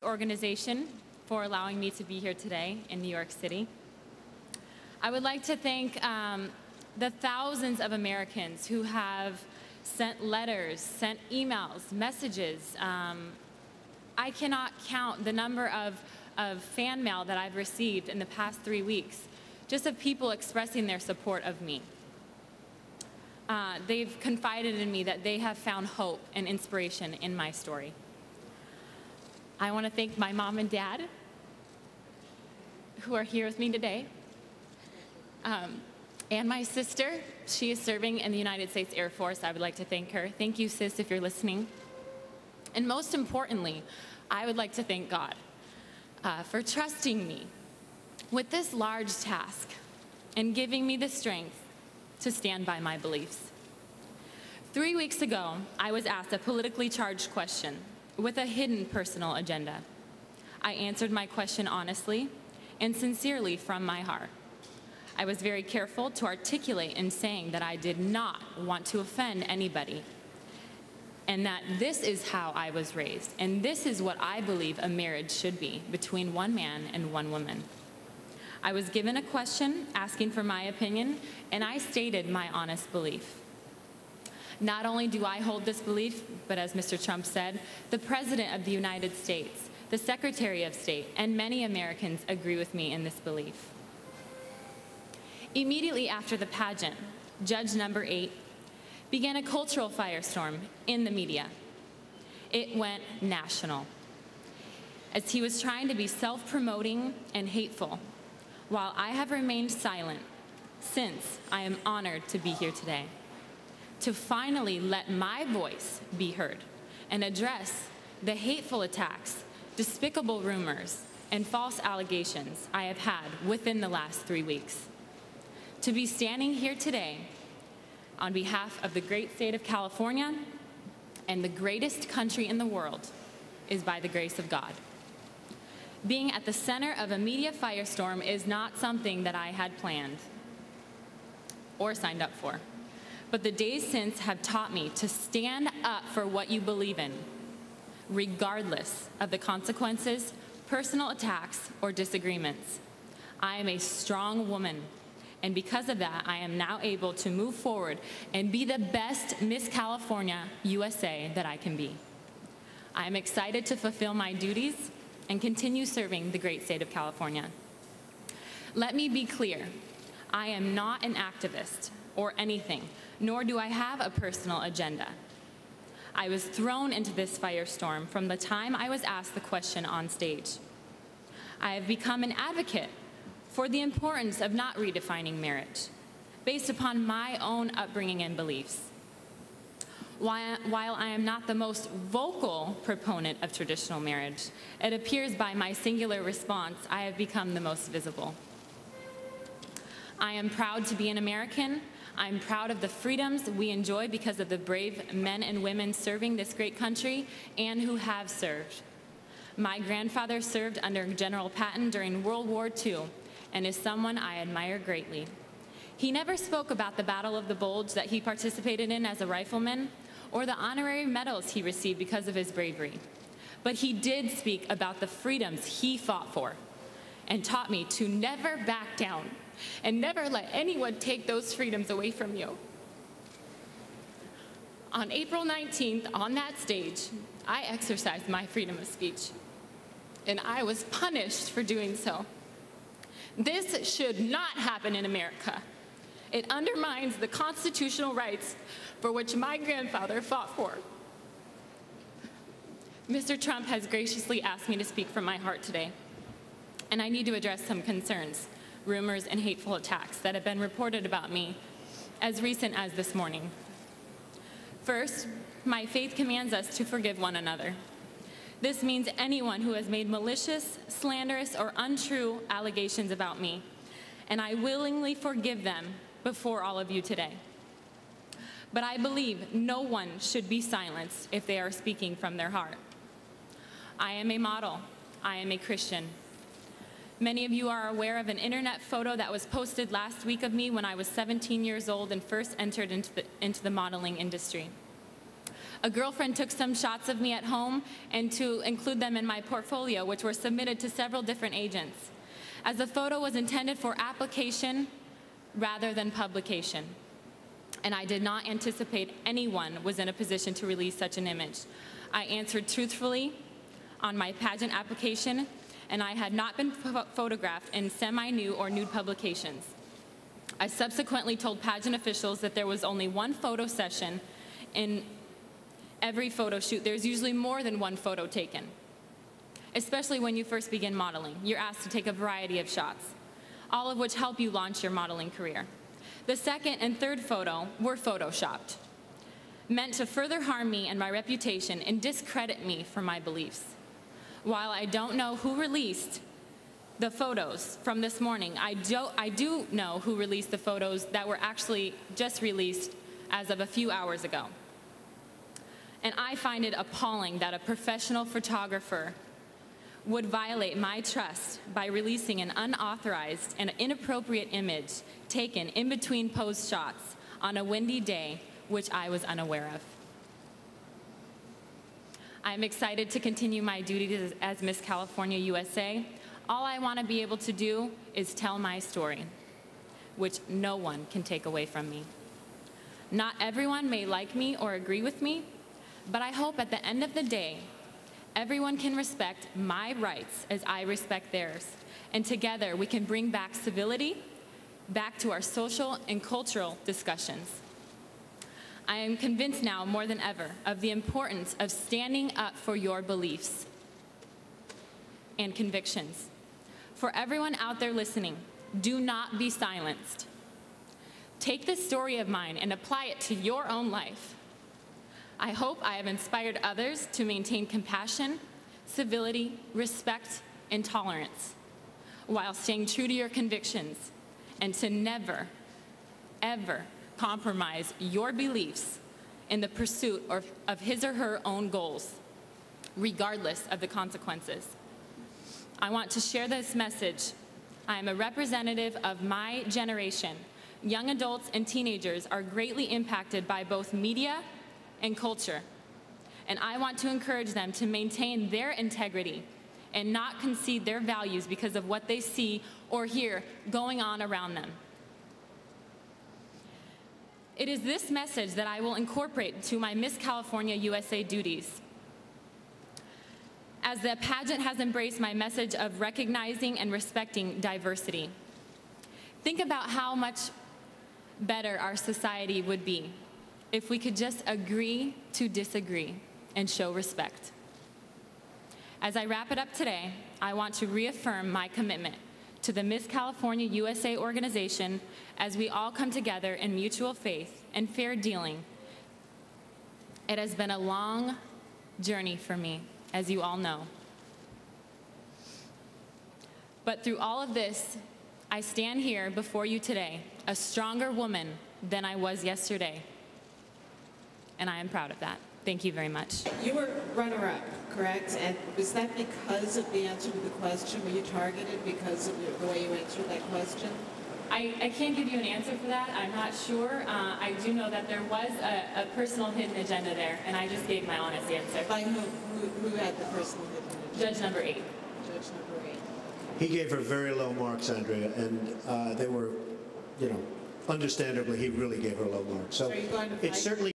organization for allowing me to be here today in New York City. I would like to thank the thousands of Americans who have sent letters, sent emails, messages. I cannot count the number of fan mail that I've received in the past 3 weeks, just of people expressing their support of me. They've confided in me that they have found hope and inspiration in my story. I want to thank my mom and dad who are here with me today, and my sister. She is serving in the United States Air Force. I would like to thank her. Thank you, sis, if you're listening. And most importantly, I would like to thank God for trusting me with this large task and giving me the strength to stand by my beliefs. 3 weeks ago, I was asked a politically charged question with a hidden personal agenda. I answered my question honestly and sincerely from my heart. I was very careful to articulate in saying that I did not want to offend anybody, and that this is how I was raised, and this is what I believe a marriage should be between one man and one woman. I was given a question asking for my opinion, and I stated my honest belief. Not only do I hold this belief, but as Mr. Trump said, the President of the United States, the Secretary of State, and many Americans agree with me in this belief. Immediately after the pageant, Judge number 8 began a cultural firestorm in the media. It went national, as he was trying to be self-promoting and hateful, while I have remained silent since. I am honored to be here today, to finally let my voice be heard and address the hateful attacks, despicable rumors, and false allegations I have had within the last 3 weeks. To be standing here today on behalf of the great state of California and the greatest country in the world is by the grace of God. Being at the center of a media firestorm is not something that I had planned or signed up for. But the days since have taught me to stand up for what you believe in, regardless of the consequences, personal attacks, or disagreements. I am a strong woman, and because of that, I am now able to move forward and be the best Miss California USA that I can be. I am excited to fulfill my duties and continue serving the great state of California. Let me be clear, I am not an activist or anything, nor do I have a personal agenda. I was thrown into this firestorm from the time I was asked the question on stage. I have become an advocate for the importance of not redefining marriage based upon my own upbringing and beliefs. While I am not the most vocal proponent of traditional marriage, it appears by my singular response I have become the most visible. I am proud to be an American. I'm proud of the freedoms we enjoy because of the brave men and women serving this great country and who have served. My grandfather served under General Patton during World War II and is someone I admire greatly. He never spoke about the Battle of the Bulge that he participated in as a rifleman or the honorary medals he received because of his bravery. But he did speak about the freedoms he fought for and taught me to never back down and never let anyone take those freedoms away from you. On April 19th, on that stage, I exercised my freedom of speech, and I was punished for doing so. This should not happen in America. It undermines the constitutional rights for which my grandfather fought for. Mr. Trump has graciously asked me to speak from my heart today, and I need to address some concerns, rumors, and hateful attacks that have been reported about me as recent as this morning. First, my faith commands us to forgive one another. This means anyone who has made malicious, slanderous, or untrue allegations about me, and I willingly forgive them before all of you today. But I believe no one should be silenced if they are speaking from their heart. I am a model. I am a Christian. Many of you are aware of an internet photo that was posted last week of me when I was 17 years old and first entered into the modeling industry. A girlfriend took some shots of me at home and to include them in my portfolio, which were submitted to several different agents, as the photo was intended for application rather than publication. And I did not anticipate anyone was in a position to release such an image. I answered truthfully on my pageant application, and I had not been photographed in semi-nude or nude publications. I subsequently told pageant officials that there was only one photo session in every photo shoot. There's usually more than one photo taken, especially when you first begin modeling. You're asked to take a variety of shots, all of which help you launch your modeling career. The second and third photo were photoshopped, meant to further harm me and my reputation and discredit me for my beliefs. While I don't know who released the photos from this morning, I do know who released the photos that were actually just released as of a few hours ago. And I find it appalling that a professional photographer would violate my trust by releasing an unauthorized and inappropriate image taken in between pose shots on a windy day, which I was unaware of. I'm excited to continue my duties as Miss California USA. All I want to be able to do is tell my story, which no one can take away from me. Not everyone may like me or agree with me, but I hope at the end of the day, everyone can respect my rights as I respect theirs, and together we can bring back civility back to our social and cultural discussions. I am convinced now more than ever of the importance of standing up for your beliefs and convictions. For everyone out there listening, do not be silenced. Take this story of mine and apply it to your own life. I hope I have inspired others to maintain compassion, civility, respect, and tolerance, while staying true to your convictions, and to never, ever compromise your beliefs in the pursuit of his or her own goals, regardless of the consequences. I want to share this message. I am a representative of my generation. Young adults and teenagers are greatly impacted by both media and culture, and I want to encourage them to maintain their integrity and not concede their values because of what they see or hear going on around them. It is this message that I will incorporate to my Miss California USA duties, as the pageant has embraced my message of recognizing and respecting diversity. Think about how much better our society would be if we could just agree to disagree and show respect. As I wrap it up today, I want to reaffirm my commitment to the Miss California USA organization as we all come together in mutual faith and fair dealing. It has been a long journey for me, as you all know. But through all of this, I stand here before you today, a stronger woman than I was yesterday. And I am proud of that. Thank you very much. You were runner-up, correct? And was that because of the answer to the question? Were you targeted because of the way you answered that question? I can't give you an answer for that. I'm not sure. I do know that there was a personal hidden agenda there, and I just gave my honest answer. By who had the personal hidden agenda? Judge number 8. Judge number 8. He gave her very low marks, Andrea, and they were, understandably, he really gave her low marks. So are you going to fight? It's certainly